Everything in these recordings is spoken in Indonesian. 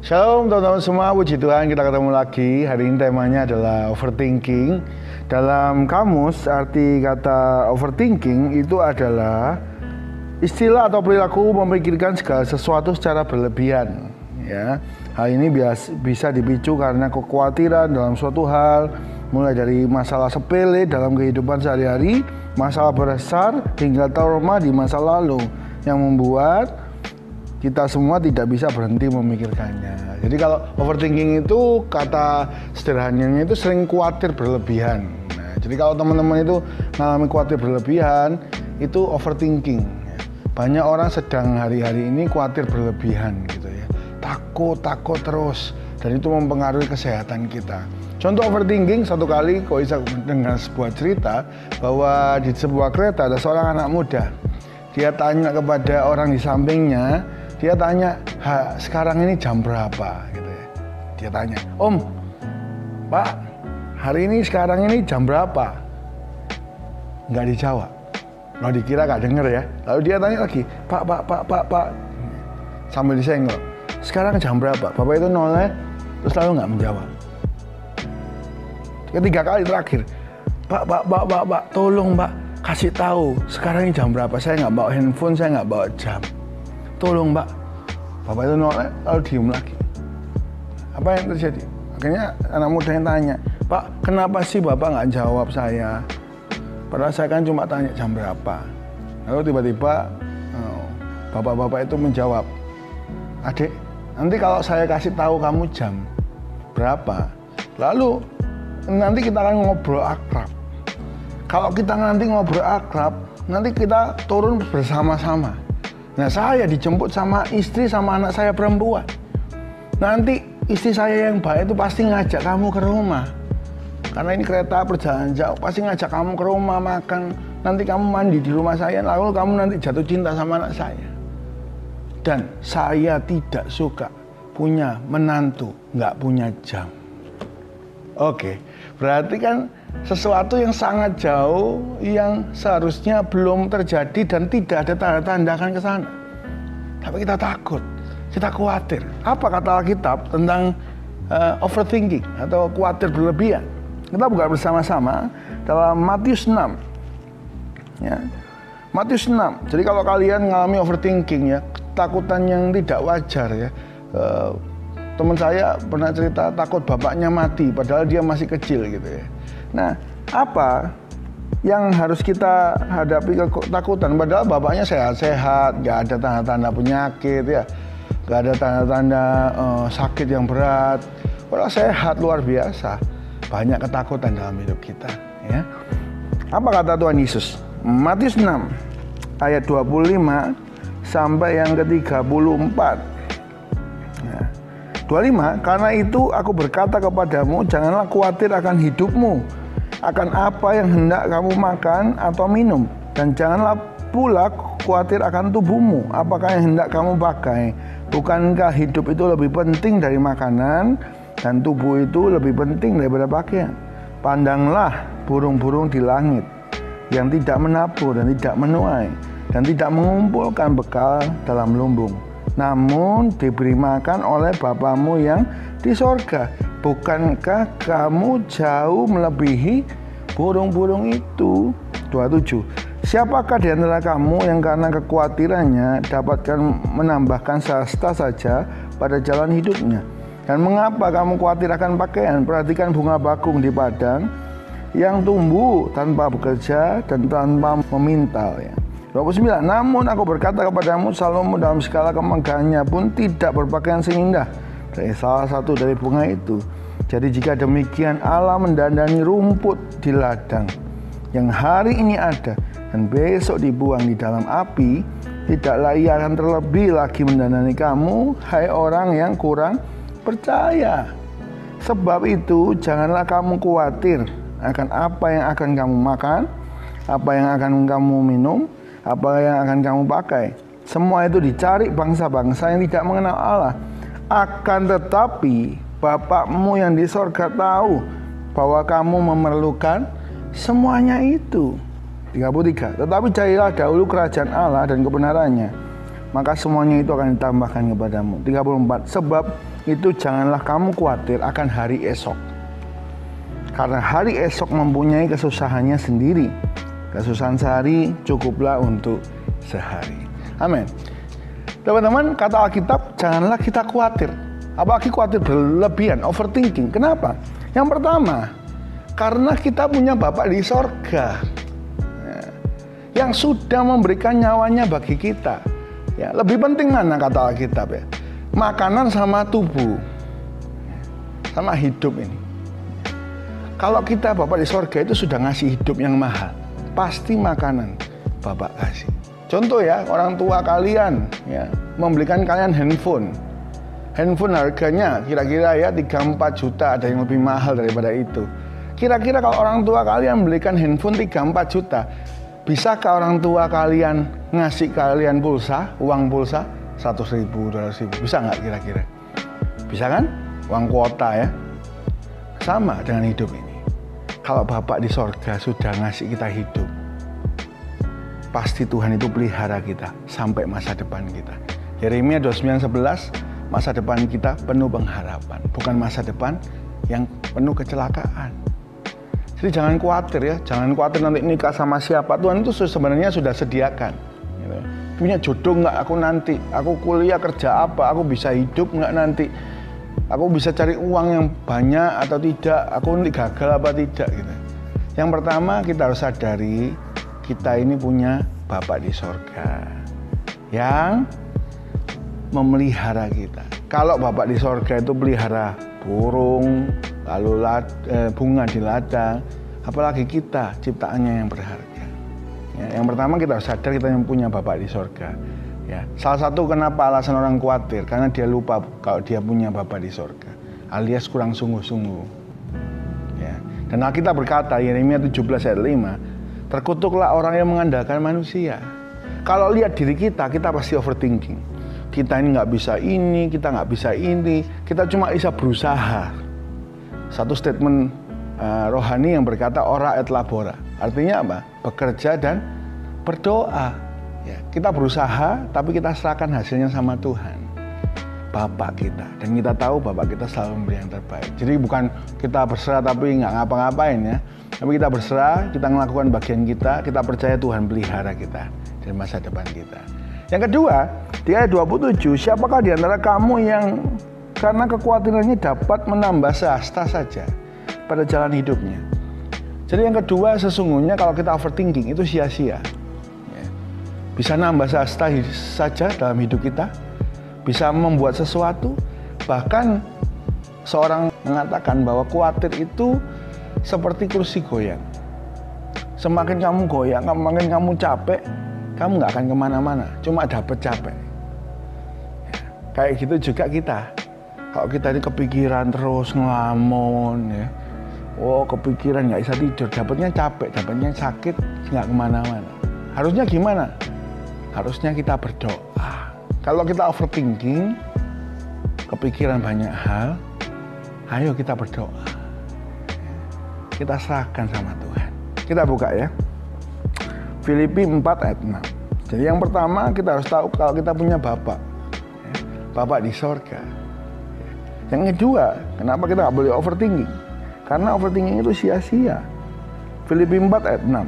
Shalom teman-teman semua, puji Tuhan kita ketemu lagi. Hari ini temanya adalah overthinking. Dalam kamus arti kata overthinking itu adalah istilah atau perilaku memikirkan segala sesuatu secara berlebihan. Ya, hal ini bisa dipicu karena kekhawatiran dalam suatu hal, mulai dari masalah sepele dalam kehidupan sehari-hari, masalah besar hingga trauma di masa lalu yang membuat kita semua tidak bisa berhenti memikirkannya. Jadi kalau overthinking itu kata sederhananya itu sering khawatir berlebihan. Nah, jadi kalau teman-teman itu mengalami khawatir berlebihan, itu overthinking. Banyak orang sedang hari-hari ini khawatir berlebihan gitu ya. Takut terus, dan itu mempengaruhi kesehatan kita. Contoh overthinking, satu kali kok bisa dengar sebuah cerita bahwa di sebuah kereta ada seorang anak muda. Dia tanya kepada orang di sampingnya, dia tanya, sekarang ini jam berapa? Gitu ya. Dia tanya, Om, Pak, hari ini sekarang ini jam berapa? Nggak dijawab. Kalau dikira nggak denger ya. Lalu dia tanya lagi, Pak. Sambil disenggol, sekarang jam berapa? Bapak itu noleh, terus lalu nggak menjawab. Ketiga kali terakhir, Pak, tolong Pak, kasih tahu sekarang ini jam berapa? Saya nggak bawa handphone, saya nggak bawa jam. Tolong Pak. Bapak itu noleh, lalu diem lagi. Apa yang terjadi? Akhirnya anak muda yang tanya, Pak, kenapa sih Bapak nggak jawab saya? Padahal saya kan cuma tanya jam berapa. Lalu tiba-tiba bapak-bapak itu menjawab, Adik, nanti kalau saya kasih tahu kamu jam berapa, lalu nanti kita akan ngobrol akrab. Kalau kita nanti ngobrol akrab, nanti kita turun bersama-sama. Nah, saya dijemput sama istri sama anak saya perempuan. Nanti istri saya yang baik itu pasti ngajak kamu ke rumah. Karena ini kereta perjalanan jauh, pasti ngajak kamu ke rumah makan. Nanti kamu mandi di rumah saya, lalu kamu nanti jatuh cinta sama anak saya. Dan saya tidak suka punya menantu, nggak punya jam. Oke, berarti kan sesuatu yang sangat jauh yang seharusnya belum terjadi dan tidak ada tanda-tanda akan ke sana. Tapi kita takut, kita khawatir. Apa kata Alkitab tentang overthinking atau khawatir berlebihan? Kita buka bersama-sama dalam Matius 6. Ya. Matius 6. Jadi kalau kalian mengalami overthinking ya, ketakutan yang tidak wajar ya. Teman saya pernah cerita takut bapaknya mati padahal dia masih kecil gitu ya. Nah, apa yang harus kita hadapi ketakutan? Padahal bapaknya sehat-sehat, nggak ada tanda-tanda penyakit ya, nggak ada tanda-tanda sakit yang berat. Padahal sehat luar biasa. Banyak ketakutan dalam hidup kita ya. Apa kata Tuhan Yesus? Matius 6 ayat 25 sampai yang ke-34. 25, karena itu aku berkata kepadamu, janganlah khawatir akan hidupmu, akan apa yang hendak kamu makan atau minum, dan janganlah pula khawatir akan tubuhmu, apakah yang hendak kamu pakai. Bukankah hidup itu lebih penting dari makanan, dan tubuh itu lebih penting daripada pakaian? Pandanglah burung-burung di langit, yang tidak menabur dan tidak menuai, dan tidak mengumpulkan bekal dalam lumbung, namun diberi makan oleh Bapamu yang di sorga. Bukankah kamu jauh melebihi burung-burung itu? 27. Siapakah di antara kamu yang karena kekhawatirannya dapatkan menambahkan sasta saja pada jalan hidupnya? Dan mengapa kamu khawatir akan pakaian? Perhatikan bunga bakung di padang yang tumbuh tanpa bekerja dan tanpa memintal ya. 29. Namun aku berkata kepadamu, Salomo dalam segala kemegahannya pun tidak berpakaian seindah dari salah satu dari bunga itu. Jadi jika demikian Allah mendandani rumput di ladang yang hari ini ada dan besok dibuang di dalam api, tidaklah ia akan terlebih lagi mendandani kamu, hai orang yang kurang percaya. Sebab itu janganlah kamu khawatir akan apa yang akan kamu makan, apa yang akan kamu minum, apa yang akan kamu pakai. Semua itu dicari bangsa-bangsa yang tidak mengenal Allah. Akan tetapi Bapakmu yang di sorga tahu bahwa kamu memerlukan semuanya itu. 33. Tetapi carilah dahulu kerajaan Allah dan kebenarannya, maka semuanya itu akan ditambahkan kepadamu. 34, sebab itu janganlah kamu khawatir akan hari esok. Karena hari esok mempunyai kesusahannya sendiri. Kesusahan sehari cukuplah untuk sehari. Amin. Teman-teman, kata Alkitab, janganlah kita khawatir. Apalagi khawatir berlebihan, overthinking. Kenapa? Yang pertama, karena kita punya Bapa di sorga yang sudah memberikan nyawanya bagi kita. Ya, lebih penting mana kata Alkitab ya? Makanan sama tubuh, sama hidup ini. Kalau kita Bapa di sorga itu sudah ngasih hidup yang mahal, pasti makanan Bapak kasih. Contoh ya, orang tua kalian ya, membelikan kalian handphone. Handphone harganya kira-kira ya 3-4 juta, ada yang lebih mahal daripada itu. Kira-kira kalau orang tua kalian belikan handphone 3-4 juta, bisakah orang tua kalian ngasih kalian pulsa, uang pulsa 100.000, 200.000? Bisa nggak kira-kira? Bisa kan? Uang kuota ya. Sama dengan hidup ini. Kalau Bapak di sorga sudah ngasih kita hidup, pasti Tuhan itu pelihara kita sampai masa depan kita. Yeremia 29:11, masa depan kita penuh pengharapan, bukan masa depan yang penuh kecelakaan. Jadi jangan khawatir ya, jangan khawatir nanti nikah sama siapa. Tuhan itu sebenarnya sudah sediakan. Gitu. Punya jodoh nggak aku nanti? Aku kuliah kerja apa? Aku bisa hidup nggak nanti? Aku bisa cari uang yang banyak atau tidak? Aku nanti gagal apa tidak? Gitu. Yang pertama kita harus sadari, kita ini punya Bapa di sorga yang memelihara kita. Kalau Bapak di sorga itu pelihara burung, lalu bunga di ladang, apalagi kita ciptaannya yang berharga. Ya, yang pertama kita harus sadar kita yang punya Bapak di sorga. Ya, salah satu kenapa alasan orang khawatir, karena dia lupa kalau dia punya Bapa di sorga, alias kurang sungguh-sungguh. Ya. Dan Alkitab berkata, Yeremia 17:5, terkutuklah orang yang mengandalkan manusia. Kalau lihat diri kita pasti overthinking. Kita ini nggak bisa ini, kita nggak bisa ini, kita cuma bisa berusaha. Satu statement rohani yang berkata ora et labora, artinya apa? Bekerja dan berdoa. Ya, kita berusaha, tapi kita serahkan hasilnya sama Tuhan, Bapak kita, dan kita tahu Bapak kita selalu memberi yang terbaik. Jadi bukan kita berserah tapi nggak ngapa-ngapain ya, tapi kita berserah, kita melakukan bagian kita percaya Tuhan pelihara kita dan masa depan kita. Yang kedua, di ayat 27, siapakah di antara kamu yang karena kekhawatirannya dapat menambah sehasta saja pada jalan hidupnya? Jadi yang kedua, sesungguhnya kalau kita overthinking itu sia-sia. Bisa nambah sehasta saja dalam hidup kita, bisa membuat sesuatu. Bahkan seorang mengatakan bahwa khawatir itu seperti kursi goyang. Semakin kamu goyang, semakin kamu capek, kamu nggak akan kemana-mana, cuma dapat capek. Ya, kayak gitu juga kita. Kalau kita ini kepikiran terus ngelamun, ya, kepikiran nggak bisa tidur, dapatnya capek, dapatnya sakit, nggak kemana-mana. Harusnya gimana? Harusnya kita berdoa. Kalau kita overthinking, kepikiran banyak hal, ayo kita berdoa. Kita serahkan sama Tuhan. Kita buka ya. Filipi 4:6. Jadi yang pertama kita harus tahu kalau kita punya Bapak. Bapak di sorga. Yang kedua, kenapa kita nggak boleh overthinking? Karena overthinking itu sia-sia. Filipi 4:6.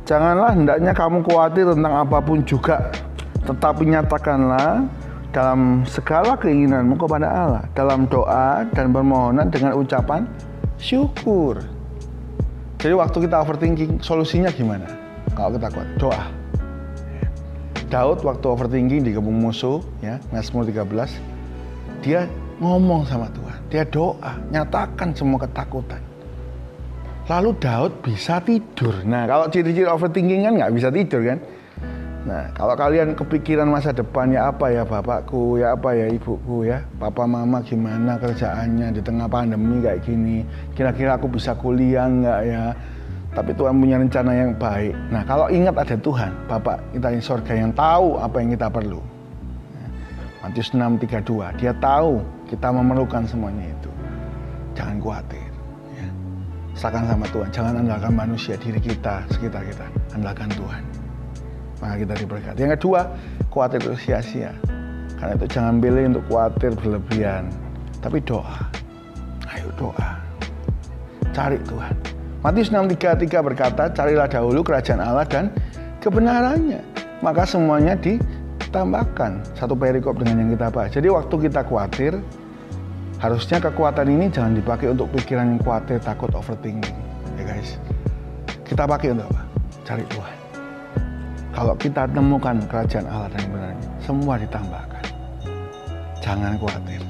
Janganlah hendaknya kamu khawatir tentang apapun juga, tetapi nyatakanlah dalam segala keinginanmu kepada Allah, dalam doa dan permohonan dengan ucapan syukur. Jadi waktu kita overthinking, solusinya gimana? Kalau kita kuat, doa. Daud waktu overthinking di kebun musuh, ya, Mazmur 13, dia ngomong sama Tuhan, dia doa, nyatakan semua ketakutan. Lalu Daud bisa tidur. Nah, kalau ciri-ciri overthinking kan nggak bisa tidur kan? Nah, kalau kalian kepikiran masa depan, ya apa ya bapakku, ya apa ya ibuku ya, papa mama gimana kerjaannya di tengah pandemi kayak gini, kira-kira aku bisa kuliah nggak ya? Tapi Tuhan punya rencana yang baik. Nah, kalau ingat ada Tuhan, Bapak kita di sorga yang tahu apa yang kita perlu. Matius 6:32, dia tahu kita memerlukan semuanya itu. Jangan khawatir. Serahkan sama Tuhan, jangan andalkan manusia, diri kita, sekitar kita, andalkan Tuhan. maka kita diberkati. Yang kedua, khawatir itu sia-sia. Karena itu jangan pilih untuk khawatir berlebihan, tapi doa. Ayo doa, cari Tuhan. Matius 6:33 berkata, carilah dahulu kerajaan Allah dan kebenarannya, maka semuanya ditambahkan. Satu perikop dengan yang kita bahas. Jadi waktu kita khawatir, harusnya kekuatan ini jangan dipakai untuk pikiran yang khawatir, takut, overthinking. Ya guys, kita pakai untuk apa? Cari Tuhan. Kalau kita temukan kerajaan Allah dan kebenarannya, semua ditambahkan. Jangan khawatir.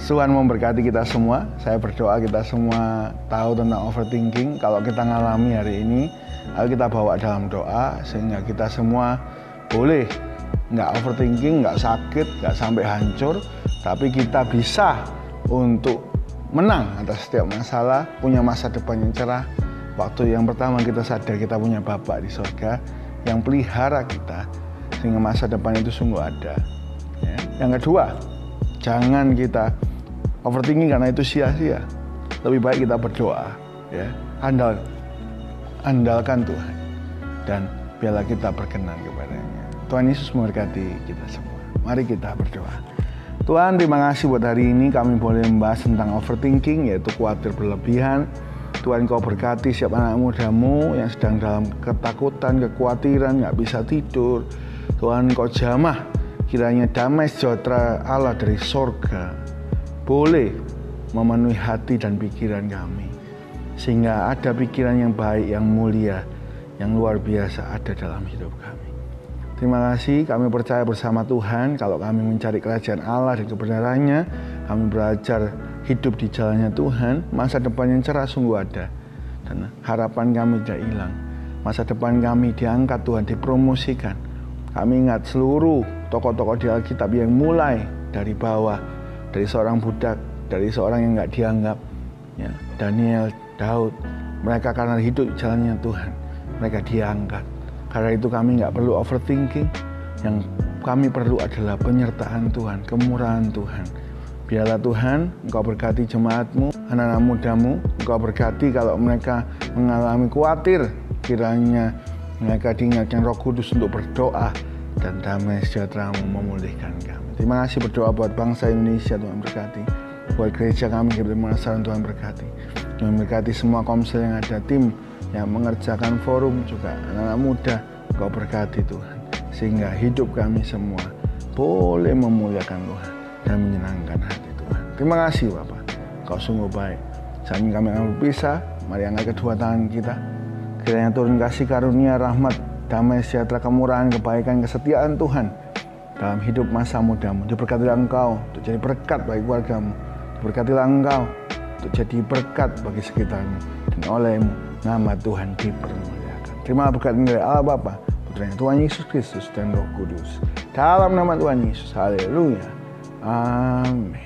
Tuhan memberkati kita semua. Saya berdoa kita semua tahu tentang overthinking. Kalau kita ngalami hari ini, ayo kita bawa dalam doa sehingga kita semua boleh nggak overthinking, nggak sakit, nggak sampai hancur, tapi kita bisa untuk menang atas setiap masalah, punya masa depan yang cerah. Waktu yang pertama kita sadar kita punya Bapa di surga yang pelihara kita sehingga masa depan itu sungguh ada. Ya. Yang kedua, jangan kita overthinking karena itu sia-sia. Lebih baik kita berdoa, ya. Andalkan Tuhan dan biarlah kita berkenan kepadanya. Tuhan Yesus memberkati kita semua. Mari kita berdoa. Tuhan, terima kasih buat hari ini kami boleh membahas tentang overthinking, yaitu khawatir berlebihan. Tuhan, Kau berkati setiap anak mudamu yang sedang dalam ketakutan, kekhawatiran, gak bisa tidur. Tuhan, Kau jamah kiranya damai sejahtera Allah dari sorga boleh memenuhi hati dan pikiran kami, sehingga ada pikiran yang baik, yang mulia, yang luar biasa ada dalam hidup kami. Terima kasih, kami percaya bersama Tuhan kalau kami mencari kerajaan Allah dan kebenarannya, kami belajar hidup di jalannya Tuhan, masa depan yang cerah sungguh ada, dan harapan kami tidak hilang. Masa depan kami diangkat Tuhan, dipromosikan. Kami ingat seluruh tokoh-tokoh di Alkitab yang mulai dari bawah, dari seorang budak, dari seorang yang nggak dianggap, ya, Daniel, Daud, mereka karena hidup jalannya Tuhan, mereka diangkat. Karena itu kami nggak perlu overthinking, yang kami perlu adalah penyertaan Tuhan, kemurahan Tuhan. Biarlah Tuhan, Engkau berkati jemaat-Mu, anak-anak mudamu, Engkau berkati kalau mereka mengalami khawatir, kiranya mereka diingatkan Roh Kudus untuk berdoa, dan damai sejahtera-Mu memulihkan kami. Terima kasih, berdoa buat bangsa Indonesia, Tuhan berkati. Buat gereja kami, Kebenaran Tuhan berkati. Tuhan berkati semua komsel yang ada, tim yang mengerjakan forum juga, anak-anak muda, Engkau berkati Tuhan. Sehingga hidup kami semua boleh memuliakan Tuhan dan menyenangkan hati Tuhan. Terima kasih Bapak, Kau sungguh baik. Saat ini kami akan berpisah, mari angkat kedua tangan kita. Kiranya turun kasih karunia, rahmat, damai sejahtera, kemurahan, kebaikan, kesetiaan Tuhan dalam hidup masa mudamu. Diberkatilah engkau untuk jadi berkat bagi keluargamu. Diberkatilah engkau untuk jadi berkat bagi sekitarmu. Dan olehmu nama Tuhan dipermuliakan. Terimalah berkat dari Allah Bapa, Putranya Tuhan Yesus Kristus dan Roh Kudus. Dalam nama Tuhan Yesus. Haleluya. Amin.